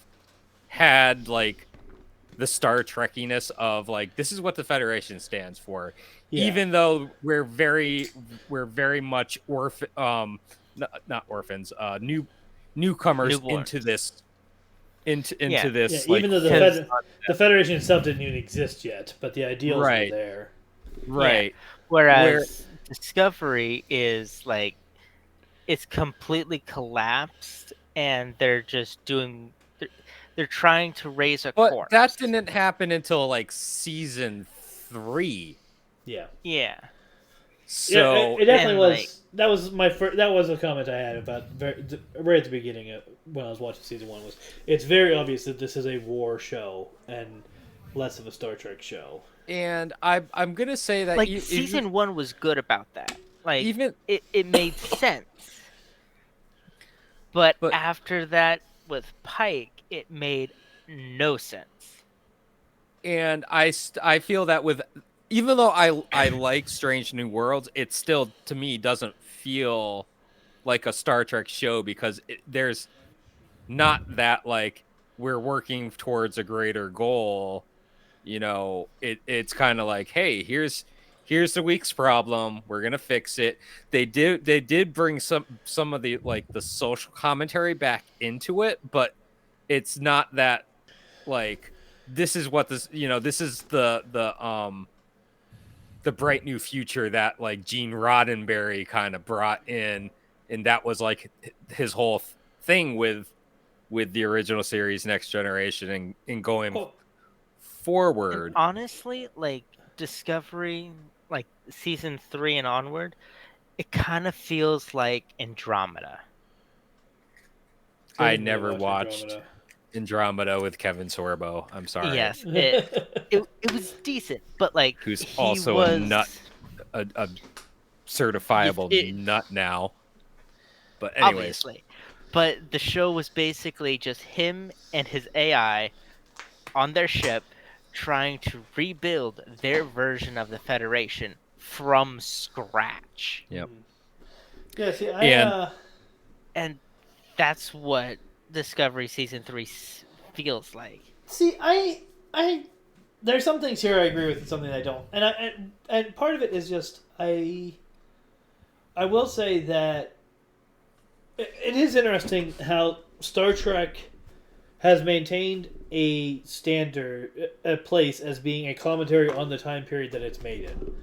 had like the Star Trekkiness of like this is what the Federation stands for. Yeah. Even though we're very much not orphans, newcomers Newborns. into this into Yeah. this Yeah, like even though the Federation itself didn't even exist yet, but the ideals Right. were there. right. Whereas Discovery is like it's completely collapsed, and they're just doing. They're trying to raise a But corpse. that didn't happen until like season 3. Yeah. Yeah. So it definitely and, was. like- That was my first. That was a comment I had about right at the beginning when I was watching season 1. Was it's very obvious that this is a war show and less of a Star Trek show. and I'm gonna say that Like season 1 was good about that. Like even it made sense. But But- after that with Pike, it made no sense. and I feel that with even though I like Strange New Worlds, it still to me doesn't feel like a Star Trek show because there's not that like we're working towards a greater goal. You know, it's kind of like, hey, here's the week's problem. We're gonna fix it. They did bring some of the like the social commentary back into it, but it's not that like this is what this is the bright new future that like Gene Roddenberry kind of brought in, and that was like his whole thing with the original series Next Generation and going Oh, forward. And honestly, like Discovery, like season 3 and onward, it kind of feels like Andromeda. I didn't really never watch watched Andromeda with Kevin Sorbo. I'm sorry. Yes, Andromeda. it was decent, but like Who's he also was a nut, a certifiable It- nut now. But anyways, obviously. But the show was basically just him and his AI on their ship trying to rebuild their version of the Federation from scratch. Yep. Yeah. See, And- And that's what Discovery season 3 feels like. See, there's some things here I agree with and something I don't, and part of it is just I will say that it is interesting how Star Trek has maintained a standard, a place as being a commentary on the time period that it's made in,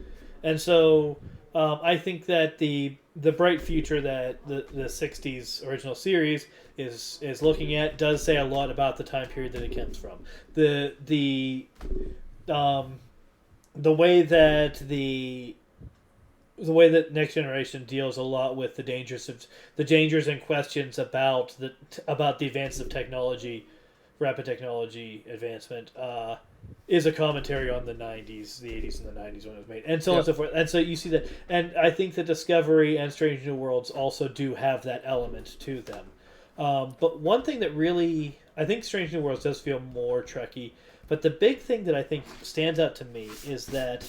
and so I think that the bright future that the '60s original series is looking at does say a lot about the time period that it comes from. The way that Next Generation deals a lot with the dangers and questions about the advances of technology, rapid technology advancement, is a commentary on the 90s, the 80s and the 90s when it was made, and so on and so forth. And so you see that, and I think that Discovery and Strange New Worlds also do have that element to them. But one thing that really, I think Strange New Worlds does feel more Trekky, but the big thing that I think stands out to me is that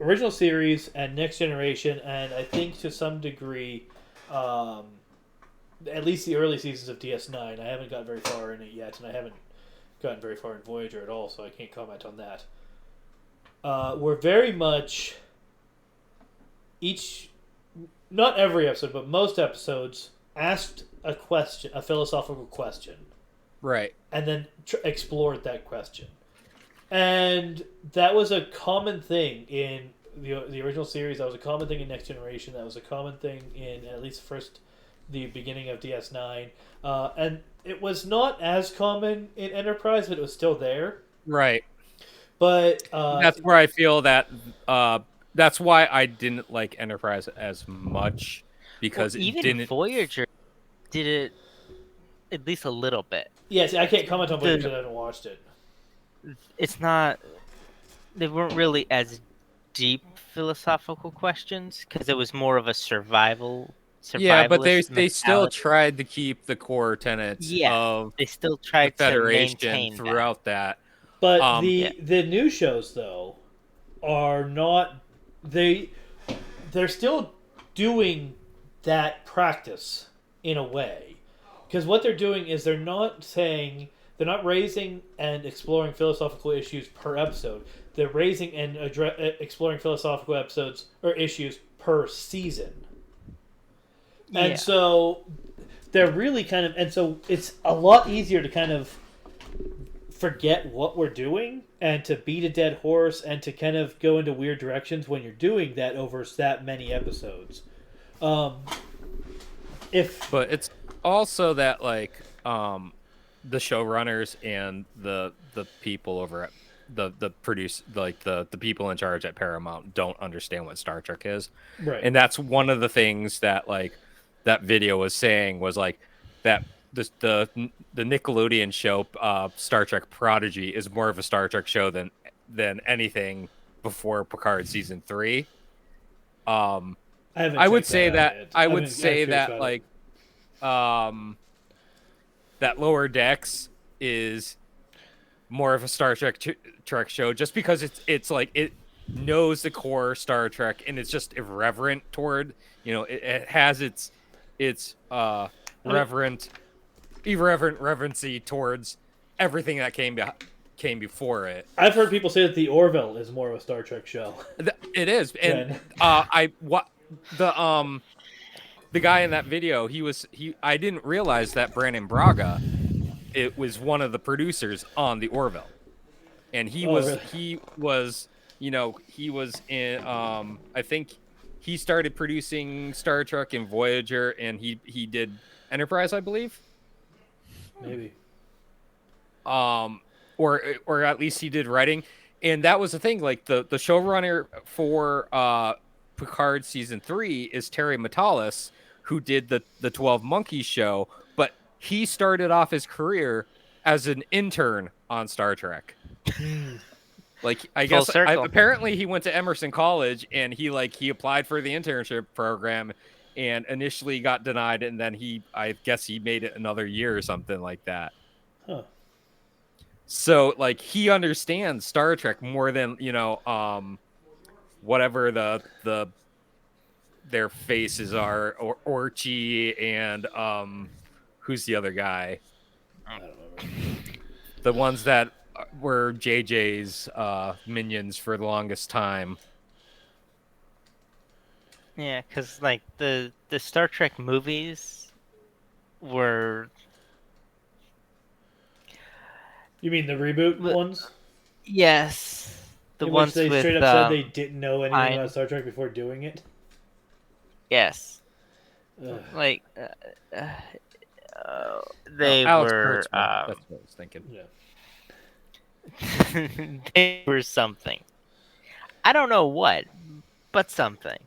original series and Next Generation, and I think to some degree, at least the early seasons of DS9, I haven't got very far in it yet, and I haven't gotten very far in Voyager at all, so I can't comment on that. Were very much not every episode, but most episodes asked a question, a philosophical question, right. and then explored that question. And that was a common thing in the original series. That was a common thing in Next Generation. That was a common thing in at least the beginning of DS9. And it was not as common in Enterprise, but it was still there. Right. But That's where I feel that that's why I didn't like Enterprise as much because even it didn't. Voyager did it at least a little bit. yes, I can't comment on Voyager because I haven't watched it. It's not. They weren't really as deep philosophical questions because it was more of a survival. Yeah, but they survivalist still mentality. tried to keep the core tenets of They still the tried to Federation maintain throughout that. But Yeah. the new shows though are not they're still doing that practice in a way, because what they're doing is they're not raising and exploring philosophical issues per episode. They're raising and exploring philosophical episodes or issues per season. Yeah. And so they're really kind of, and so it's a lot easier to kind of forget what we're doing and to beat a dead horse and to kind of go into weird directions when you're doing that over that many episodes. But it's also that like the showrunners and the people over at the produce like the people in charge at Paramount don't understand what Star Trek is. Right. And that's one of the things that like that video was saying was like that the Nickelodeon show Star Trek Prodigy is more of a Star Trek show than anything before Picard season 3. I would say that like that Lower Decks is more of a Star Trek show just because it's like it knows the core Star Trek and it's just irreverent toward, you know, it has its irreverency towards everything that came before it. I've heard people say that the Orville is more of a Star Trek show. It is, and the guy in that video, I didn't realize that Brandon Braga, it was one of the producers on the Orville, and he was in I think he started producing Star Trek and Voyager, and he did Enterprise, I believe. Maybe. Or at least he did writing, and that was the thing. Like the showrunner for Picard season 3 is Terry Matalas, who did the 12 Monkeys show, but he started off his career as an intern on Star Trek. Like I guess apparently he went to Emerson College and he applied for the internship program and initially got denied, and then I guess he made it another year or something like that. Huh. So like he understands Star Trek more than, you know, whatever their faces are, or Orchie and who's the other guy? I don't remember. The ones that were JJ's minions for the longest time. Yeah, because like the Star Trek movies were. You mean the reboot ones? Yes, the in ones which they with straight up said they didn't know anything about Star Trek before doing it. Yes. Ugh. Like they Alex were. Kurtzman, that's what I was thinking. Yeah. They were something. I don't know what, but something.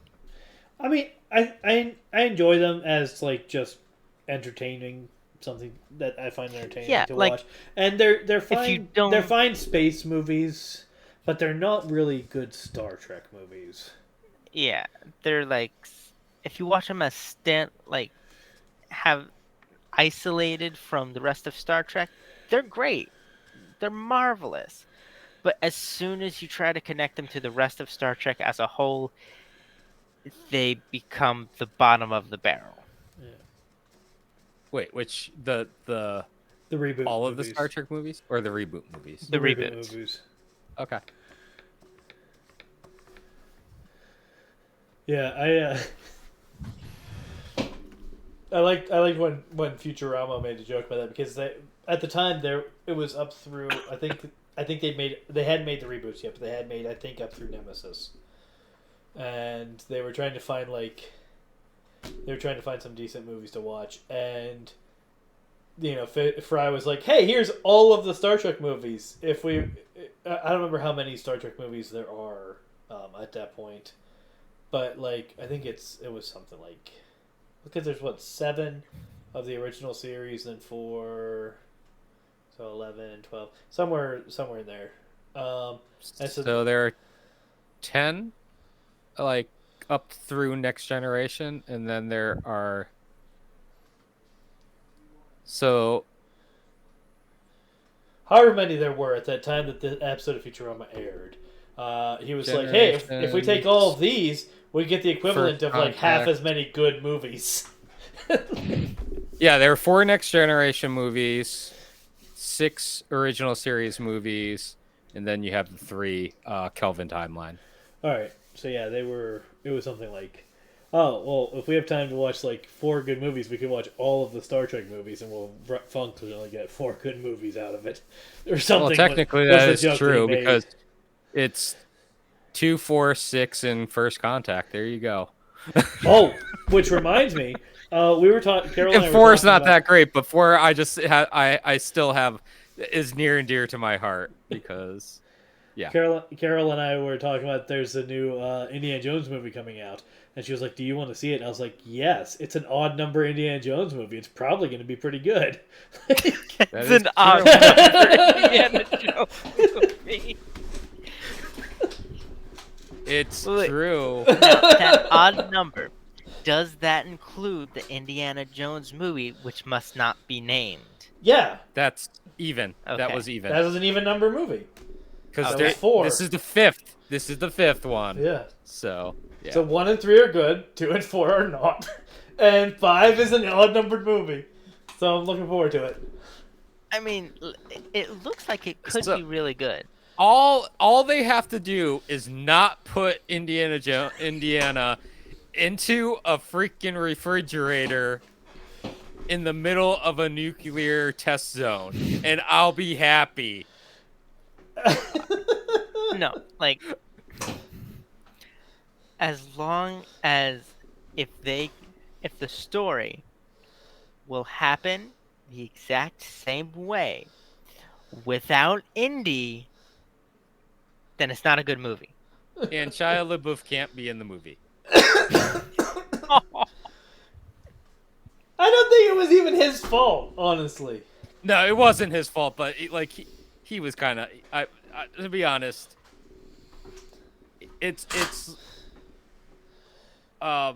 I mean, I enjoy them as like just entertaining, something that I find entertaining to watch. And they're fine. They're fine space movies, but they're not really good Star Trek movies. Yeah, they're like, if you watch them as have isolated from the rest of Star Trek, they're great. They're marvelous. But as soon as you try to connect them to the rest of Star Trek as a whole, they become the bottom of the barrel. Yeah. Wait, which the reboot? All movies. of the Star Trek movies or the reboot movies? The reboot movies. Okay. Yeah, I liked when Futurama made a joke about that, because at the time it was up through I think they hadn't made the reboots yet, but they had made I think up through Nemesis, and they were trying to find some decent movies to watch, and you know Fry was like, hey, here's all of the Star Trek movies. I don't remember how many Star Trek movies there are at that point. But like I think it was something like, because there's 7 of the original series and 4, so 11, 12, somewhere in there. So there are 10, like up through Next Generation, and then there are however many there were at that time that the episode of Futurama aired. He was like, hey, if we take all of these, we get the equivalent of like half as many good movies. Yeah, there are 4 Next Generation movies, 6 original series movies, and then you have the 3 Kelvin timeline. All right, so yeah, it was something like Oh, well, if we have time to watch like 4 good movies, we can watch all of the Star Trek movies, and we'll functionally get 4 good movies out of it, or something. Well, technically was that the is joke true they made. because it's 2, 4, 6 in First Contact. There you go. Oh, which reminds me, we were talking. Carol and I And were 4 is talking not about, that great, but 4 I still have is near and dear to my heart because Carol and I were talking about there's a new Indiana Jones movie coming out, and she was like, "Do you want to see it?" And I was like, "Yes, it's an odd number Indiana Jones movie. It's probably going to be pretty good." It's an odd number Indiana Jones movie. It's Wait. true. Now, that odd number, does that include the Indiana Jones movie, which must not be named? Yeah, That's even. That Okay. was even. that was an even number movie. Because That was 4. this is the 5th. This is the 5th one. Yeah. So yeah. So 1 and 3 are good, 2 and 4 are not, and 5 is an odd numbered movie. So I'm looking forward to it. I mean, it looks like it could So- be really good. all they have to do is not put Indiana into a freaking refrigerator in the middle of a nuclear test zone, and I'll be happy. No, like, as long as if the story will happen the exact same way without Indy, then it's not a good movie. And Shia LaBeouf can't be in the movie. I don't think it was even his fault, honestly. No, it wasn't his fault, but he was kind of. I to be honest, it's I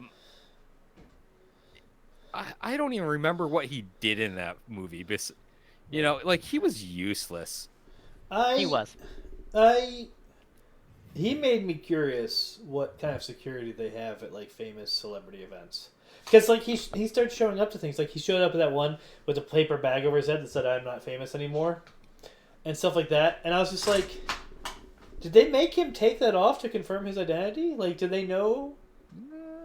don't even remember what he did in that movie, but like he was useless. He was. He made me curious what kind of security they have at like famous celebrity events. Because like he started showing up to things, like he showed up at that one with a paper bag over his head that said "I'm not famous anymore," and stuff like that. And I was just like, did they make him take that off to confirm his identity? Like, do they know?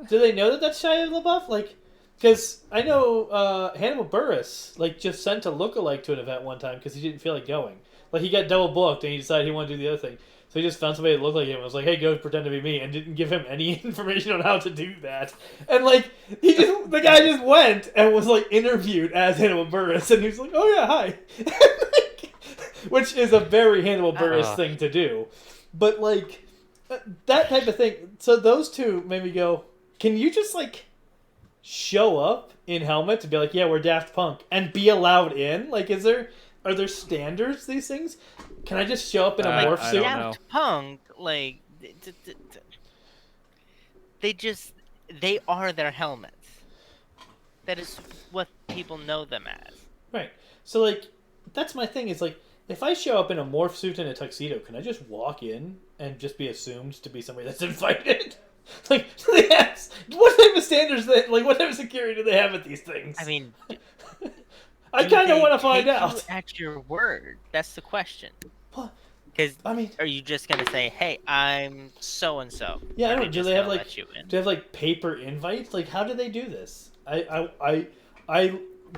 Do they know that that's Shia LaBeouf? Like, because I know Hannibal Buress like just sent a lookalike to an event one time because he didn't feel like going. Like he got double booked and he decided he wanted to do the other thing. So he just found somebody that looked like him and was like, "Hey, go pretend to be me," and didn't give him any information on how to do that. And like the guy just went and was like interviewed as Hannibal Buress, and he was like, "Oh yeah, hi," which is a very Hannibal Buress thing to do. But like that type of thing. So those two made me go, "Can you just like show up in helmet to be like, yeah, we're Daft Punk,' and be allowed in? Like, are there standards? These things? Can I just show up in a morph I suit?" don't know. Daft Punk, like, they are their helmets. That is what people know them as. Right. So like, that's my thing. Is like, if I show up in a morph suit and a tuxedo, can I just walk in and just be assumed to be somebody that's invited? Like, what type of standards? What type of security do they have at these things? I mean, I kind of want to find out. You at your word. That's the question. Well, Because I mean, are you just gonna say, "Hey, I'm so and so"? yeah, I Are don't they know. Do just they have gonna like let you in? do they have like paper invites? Like, how do they do this? I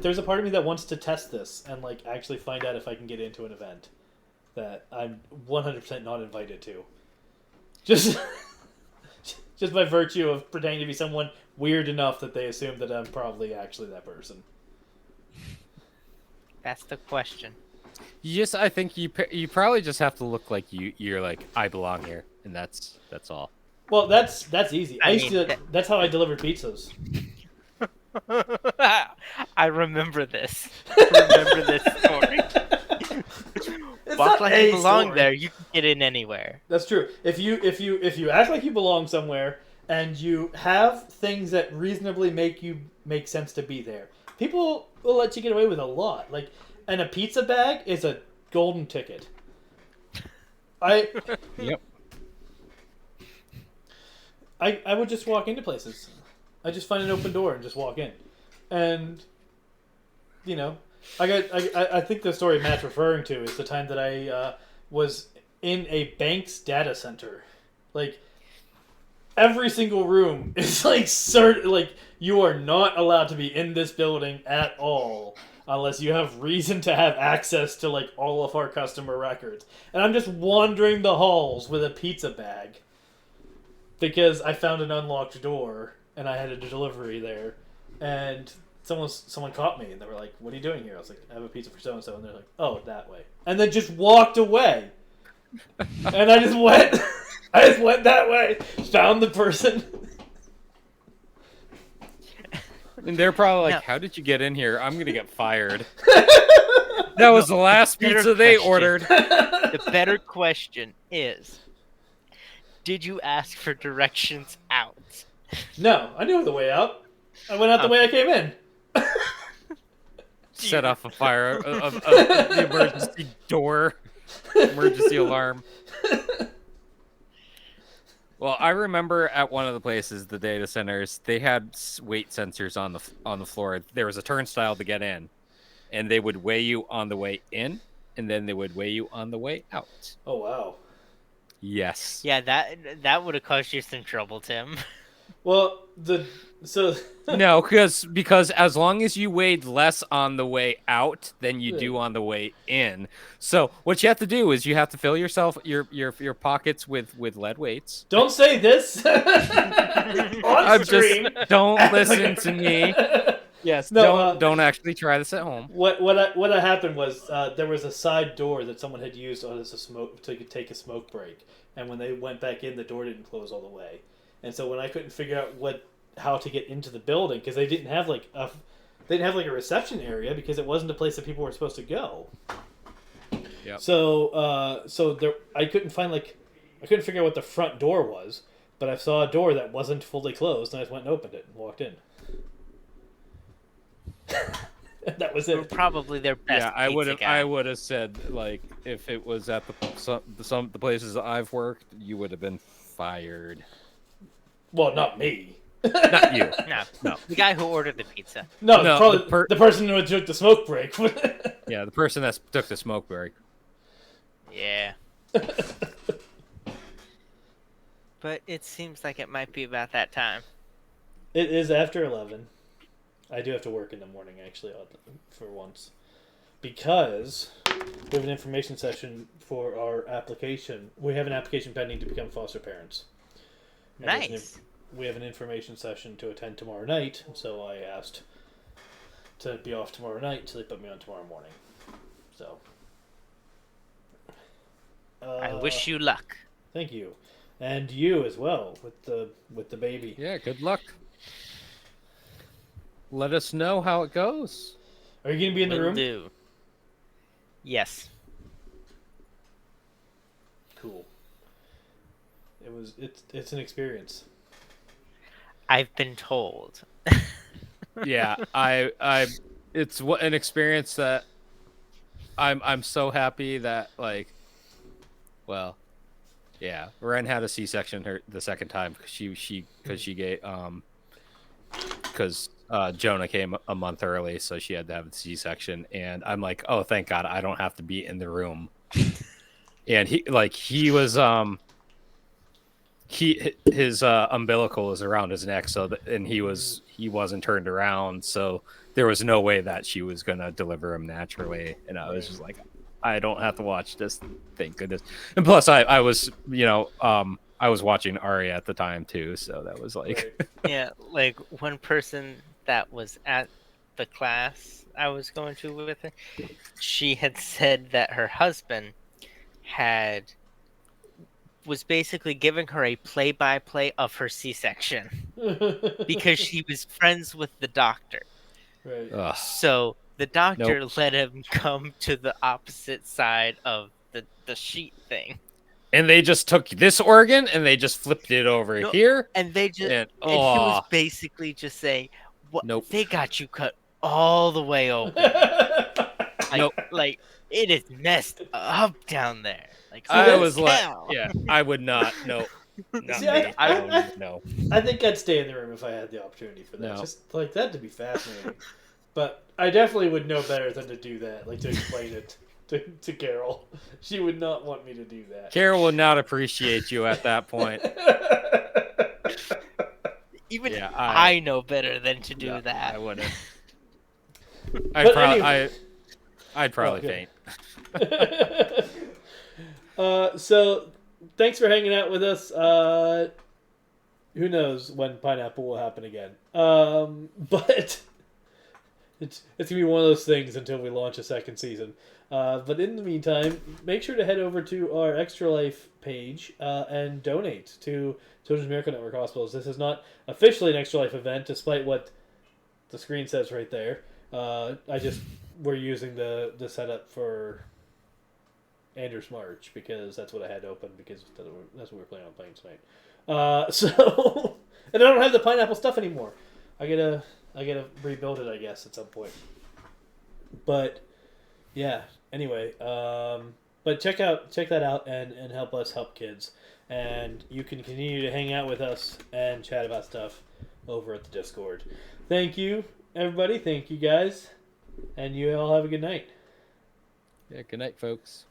there's a part of me that wants to test this and like actually find out if I can get into an event that I'm 100% not invited to. Just just by virtue of pretending to be someone weird enough that they assume that I'm probably actually that person. That's the question. I think you probably just have to look like you're like, I belong here, and that's all. Well, that's easy. I used mean, to. That's how I delivered pizzas. I remember this. I remember this story. It's Walk not like a you belong story. there. You can get in anywhere. That's true. If you act like you belong somewhere and you have things that reasonably make sense to be there, people will let you get away with a lot. Like, and a pizza bag is a golden ticket. Yep. I would just walk into places. I just find an open door and just walk in, and I think the story Matt's referring to is the time that I was in a bank's data center. Like, every single room is like certain, like you are not allowed to be in this building at all unless you have reason to have access to like all of our customer records. And I'm just wandering the halls with a pizza bag because I found an unlocked door and I had a delivery there, and someone caught me and they were like, "What are you doing here?" I was like, "I have a pizza for so and so," and they're like, "Oh, that way," and then just walked away. And I just went. I just went that way, found the person. And they're probably like, No. "How did you get in here? I'm gonna get fired." That was the last Better pizza they question. ordered. The better question is, did you ask for directions out? No, I knew the way out. I went out the way I came in. Set off a fire, the emergency door, emergency alarm. Well, I remember at one of the places, the data centers, they had weight sensors on the floor. There was a turnstile to get in, and they would weigh you on the way in, and then they would weigh you on the way out. Oh wow. Yes. Yeah, that would have caused you some trouble, Tim. Well, No, because as long as you weighed less on the way out than you do on the way in, so what you have to do is you have to fill your pockets with lead weights. don't say this on screen. Don't listen to me. Yes, No, don't actually try this at home. What happened was there was a side door that someone had used as a smoke to take a smoke break, and when they went back in, the door didn't close all the way, and so when I couldn't figure out how to get into the building because they didn't have like a reception area because it wasn't a place that people were supposed to go. Yep. So there I couldn't figure out what the front door was, but I saw a door that wasn't fully closed, and I just went and opened it and walked in. That was it. Probably their best. Yeah, I pizza would guy. have said, like, if it was at some the places I've worked, you would have been fired. Well, not me. Not you. No, the guy who ordered the pizza. No, No, probably the person who took the smoke break. Yeah, the person that took the smoke break. Yeah. But it seems like it might be about that time. It is after 11. I do have to work in the morning, actually, for once. Because we have an information session for our application. We have an application pending to become foster parents. And Nice. We have an information session to attend tomorrow night, so I asked to be off tomorrow night, so they put me on tomorrow morning. So. I wish you luck. Thank you. And you as well, with the baby. Yeah, good luck. Let us know how it goes. Are you going to be in the Will room? do. Yes. Cool. It's an experience. I've been told. Yeah, it's an experience that I'm so happy that, like, well, yeah, Ren had a C-section the second time because Jonah came a month early, so she had to have a C-section, and I'm like, oh, thank God, I don't have to be in the room. And he was his umbilical was around his neck, and he wasn't turned around, so there was no way that she was gonna deliver him naturally, and I was just like, I don't have to watch this, thank goodness. And plus, I was I was watching Ari at the time too, so that was like, Right. Yeah, like one person that was at the class I was going to with her, she had said that her husband was basically giving her a play-by-play of her C-section because she was friends with the doctor. Right. ugh. So the doctor let him come to the opposite side of the sheet thing. And they just took this organ and they just flipped it over No, here. And they just And- and he was basically just saying, "What? Nope. They got you cut all the way open. Like, Nope. like it is messed up down there." Like I holy was like, cow. yeah, I would not. No, not See, me. No. I think I'd stay in the room if I had the opportunity for that. No. Just like that to be fascinating. But I definitely would know better than to do that, like to explain it to Carol. She would not want me to do that. Carol would not appreciate you at that point. Even Yeah, I know better than to do that. I wouldn't. But anyway. I'd probably Okay. faint. So, thanks for hanging out with us. Who knows when Pineapple will happen again? But it's gonna be one of those things until we launch a second season. But in the meantime, make sure to head over to our Extra Life page and donate to Children's Miracle Network Hospitals. This is not officially an Extra Life event, despite what the screen says right there. We're using the setup for Andrew's March because that's what I had open because that's what we're planning on playing tonight. So and I don't have the pineapple stuff anymore. I gotta rebuild it, I guess, at some point. But yeah. Anyway, but check that out and help us help kids. And you can continue to hang out with us and chat about stuff over at the Discord. Thank you, everybody. Thank you, guys. And you all have a good night. Yeah, good night, folks.